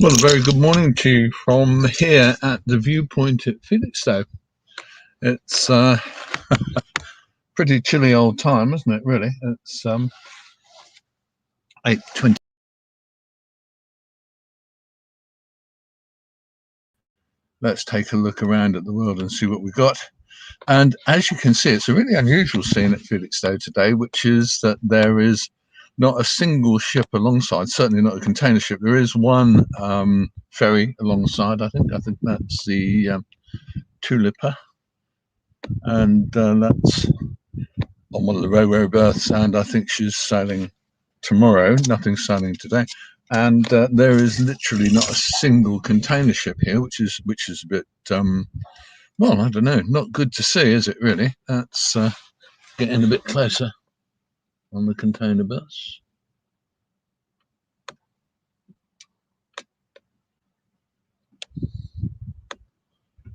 Well, a very good morning to you from here at the viewpoint at Felixstowe. It's pretty chilly old time, isn't it, really? It's 8:20. Let's take a look around at the world and see what we've got. And as you can see, it's a really unusual scene at Felixstowe today, which is that there is not a single ship alongside, certainly not a container ship. There is one ferry alongside, I think that's the Tulipa, and that's on one of the railway berths, and I think she's sailing tomorrow. Nothing's sailing today, and there is literally not a single container ship here, which is a bit well, I don't know, not good to see, is it really? Let's get in a bit closer on the container bus.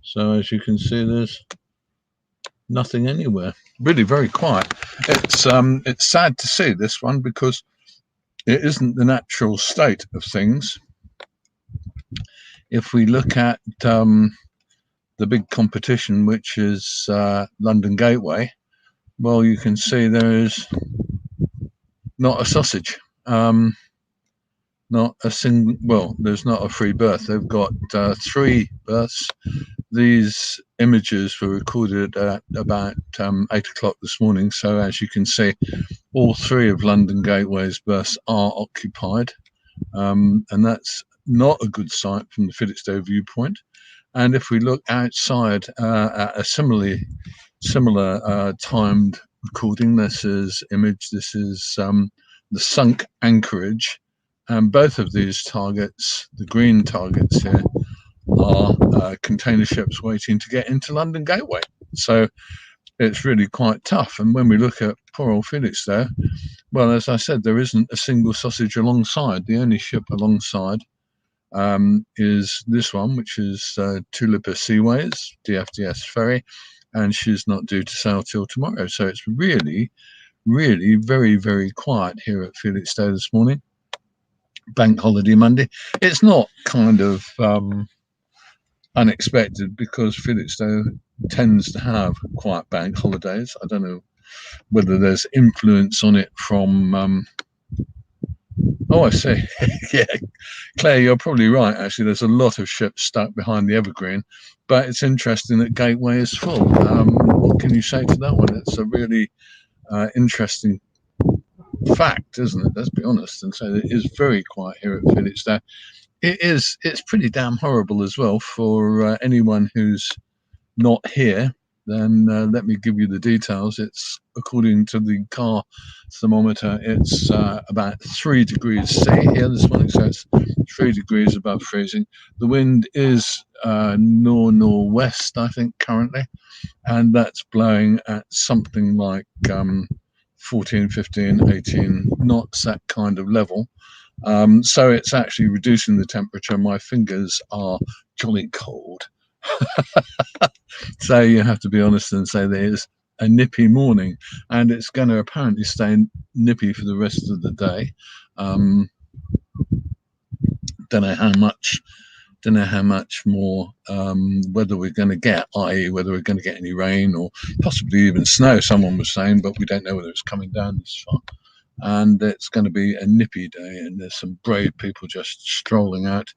So as you can see, there's nothing anywhere. Really very quiet. It's sad to see this one because it isn't the natural state of things. If we look at the big competition, which is London Gateway, well, you can see there is not a sausage. Not a single, well, there's not a free berth. They've got 3 berths. These images were recorded at about 8 o'clock this morning. So as you can see, all 3 of London Gateway's berths are occupied. And that's not a good sight from the Felixstowe viewpoint. And if we look outside at a similar timed recording, this is the sunk anchorage, and both of these targets, the green targets here, are container ships waiting to get into London Gateway. So it's really quite tough. And when we look at poor old Felixstowe, well, as I said, there isn't a single sausage alongside. The only ship alongside is this one, which is Tulipa Seaways, DFDS ferry, and she's not due to sail till tomorrow. So it's really, really very, very quiet here at Felixstowe this morning. Bank holiday Monday. It's not kind of unexpected because Felixstowe tends to have quiet bank holidays. I don't know whether there's influence on it from oh, I see. Yeah, Claire, you're probably right. Actually, there's a lot of ships stuck behind the Evergreen, but it's interesting that Gateway is full. What can you say to that one? It's a really interesting fact, isn't it? Let's be honest and say that it is very quiet here at Felixstowe. It's pretty damn horrible as well for anyone who's not here. Then let me give you the details. It's, according to the car thermometer, it's about 3 degrees C here this morning, so it's 3 degrees above freezing. The wind is northwest, I think, currently, and that's blowing at something like 14, 15, 18 knots, that kind of level. So it's actually reducing the temperature. My fingers are jolly cold. So you have to be honest and say there is a nippy morning, and it's going to apparently stay nippy for the rest of the day. Don't know how much more weather we're going to get, i.e. whether we're going to get any rain or possibly even snow, someone was saying, but we don't know whether it's coming down this far. And it's going to be a nippy day, and there's some brave people just strolling out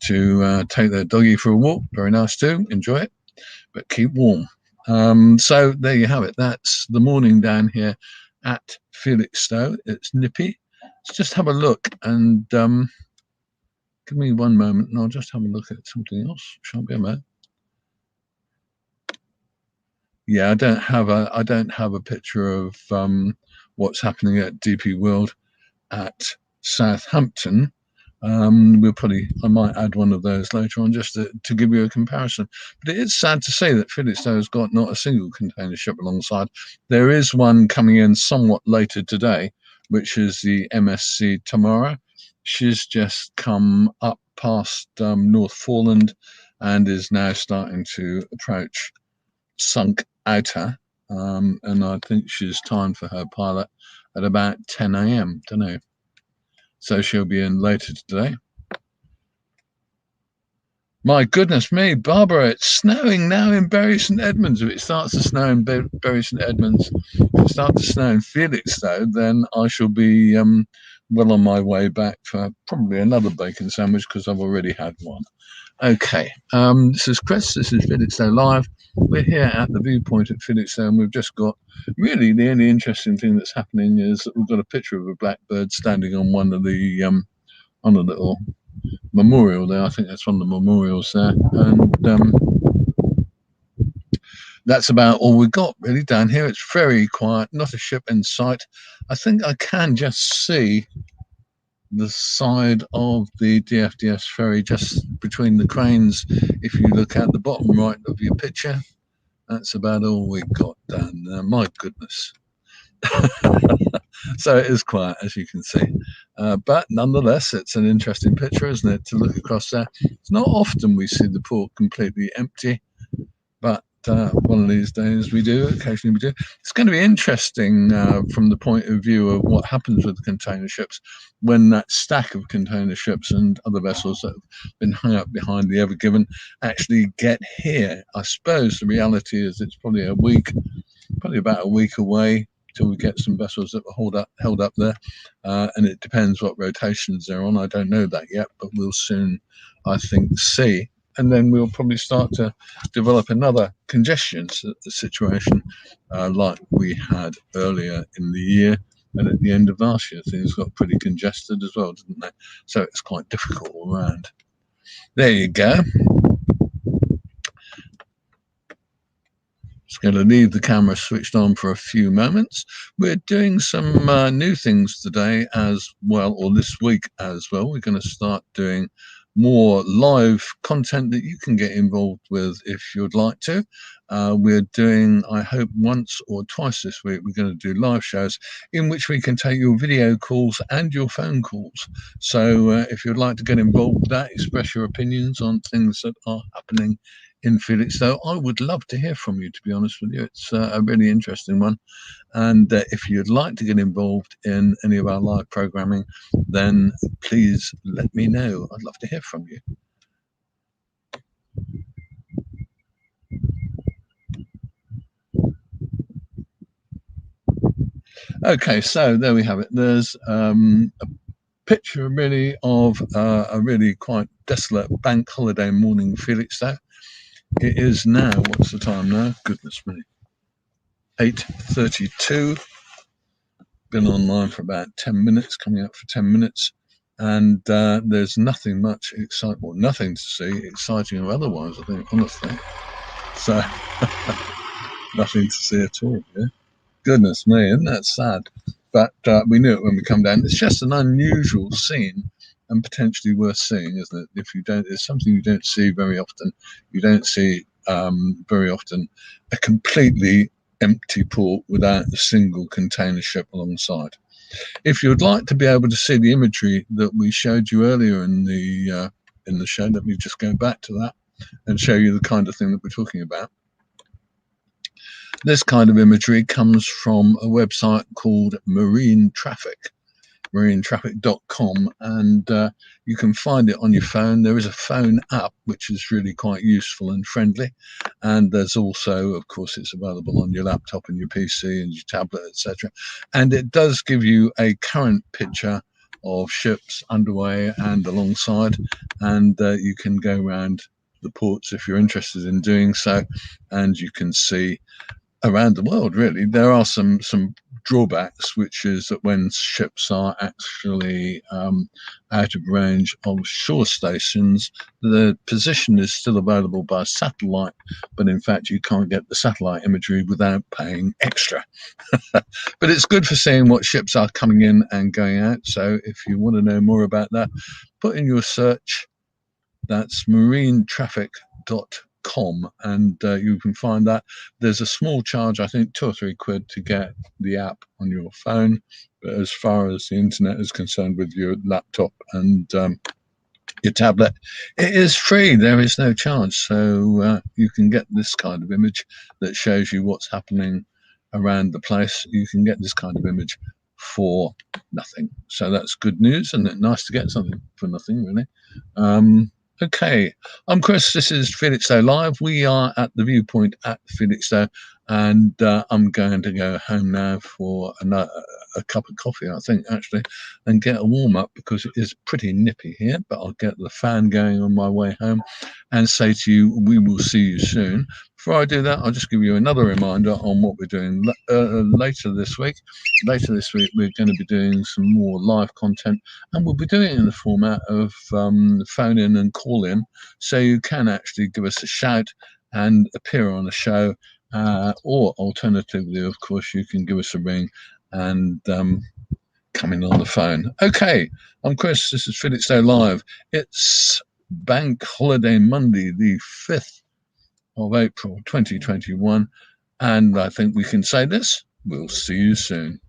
to take their doggy for a walk. Very nice too, enjoy it, but keep warm. So there you have it. That's the morning down here at Felixstowe. It's nippy. Let's just have a look, and give me one moment and I'll just have a look at something else. Shan't be a moment. Yeah, I don't have a picture of what's happening at DP World at Southampton. I might add one of those later on just to give you a comparison. But it is sad to say that Felixstowe has got not a single container ship alongside. There is one coming in somewhat later today, which is the MSC Tamara. She's just come up past North Foreland and is now starting to approach Sunk Outer, and I think she's timed for her pilot at about 10 a.m. Don't know. So she'll be in later today. My goodness me, Barbara, it's snowing now in Bury St Edmunds. If it starts to snow in Bury St Edmunds, if it starts to snow in Felixstowe, then I shall be well on my way back for probably another bacon sandwich because I've already had one. Okay, this is Chris, this is Felixstowe Live. We're here at the viewpoint at Felixstowe, and we've just got, really the only interesting thing that's happening is that we've got a picture of a blackbird standing on one of the, on a little memorial there. I think that's one of the memorials there, and that's about all we got really down here. It's very quiet, not a ship in sight. I think I can just see the side of the DFDS ferry just between the cranes. If you look at the bottom right of your picture, that's about all we got down there. My goodness. So it is quiet, as you can see, but nonetheless it's an interesting picture, isn't it, to look across there. It's not often we see the port completely empty, but one of these days we do, occasionally we do. It's going to be interesting from the point of view of what happens with the container ships when that stack of container ships and other vessels that have been hung up behind the Ever Given actually get here. I suppose the reality is it's probably about a week away till we get some vessels that were held up there, and it depends what rotations they're on. I don't know that yet, but we'll soon, I think, see. And then we'll probably start to develop another congestion situation like we had earlier in the year, and at the end of last year things got pretty congested as well, didn't they? So it's quite difficult all around. There you go. Just going to leave the camera switched on for a few moments. We're doing some new things today as well, or this week as well. We're going to start doing more live content that you can get involved with if you'd like to. We're doing, I hope, once or twice this week, we're going to do live shows in which we can take your video calls and your phone calls. So if you'd like to get involved with that, express your opinions on things that are happening in Felixstowe, I would love to hear from you, to be honest with you. It's a really interesting one. And if you'd like to get involved in any of our live programming, then please let me know. I'd love to hear from you. Okay, so there we have it. There's a picture really of a really quite desolate bank holiday morning in Felixstowe. It is now, what's the time now? Goodness me. 8:32. Been online for about 10 minutes, coming up for 10 minutes. And there's nothing much exciting, well, nothing to see, exciting or otherwise, I think, honestly. So, nothing to see at all, yeah. Goodness me, isn't that sad? But we knew it when we come down. It's just an unusual scene and potentially worth seeing, isn't it? If you don't, it's something you don't see very often. You don't see very often a completely empty port without a single container ship alongside. If you'd like to be able to see the imagery that we showed you earlier in the show, let me just go back to that and show you the kind of thing that we're talking about. This kind of imagery comes from a website called Marine Traffic, marinetraffic.com, and you can find it on your phone. There is a phone app which is really quite useful and friendly, and there's also, of course, it's available on your laptop and your PC and your tablet, etc. And it does give you a current picture of ships underway and alongside, and you can go around the ports if you're interested in doing so, and you can see around the world. Really, there are some drawbacks, which is that when ships are actually out of range of shore stations, the position is still available by satellite, but in fact you can't get the satellite imagery without paying extra. But it's good for seeing what ships are coming in and going out. So if you want to know more about that, put in your search. That's marinetraffic.com, and you can find that. There's a small charge, I think £2 or £3 to get the app on your phone, but as far as the internet is concerned with your laptop and your tablet, it is free. There is no charge, so you can get this kind of image that shows you what's happening around the place. You can get this kind of image for nothing, so that's good news, and nice to get something for nothing, really. Okay, I'm Chris. This is Felixstowe Live. We are at the viewpoint at Felixstowe, and I'm going to go home now for a cup of coffee, I think, actually, and get a warm up because it is pretty nippy here. But I'll get the fan going on my way home and say to you, we will see you soon. Before I do that, I'll just give you another reminder on what we're doing later this week. Later this week, we're going to be doing some more live content, and we'll be doing it in the format of phone in and call in, so you can actually give us a shout and appear on the show, or alternatively, of course, you can give us a ring and come in on the phone. Okay, I'm Chris. This is Felixstowe Live. It's Bank Holiday Monday, the 5th of April 2021, and I think we can say this. We'll see you soon.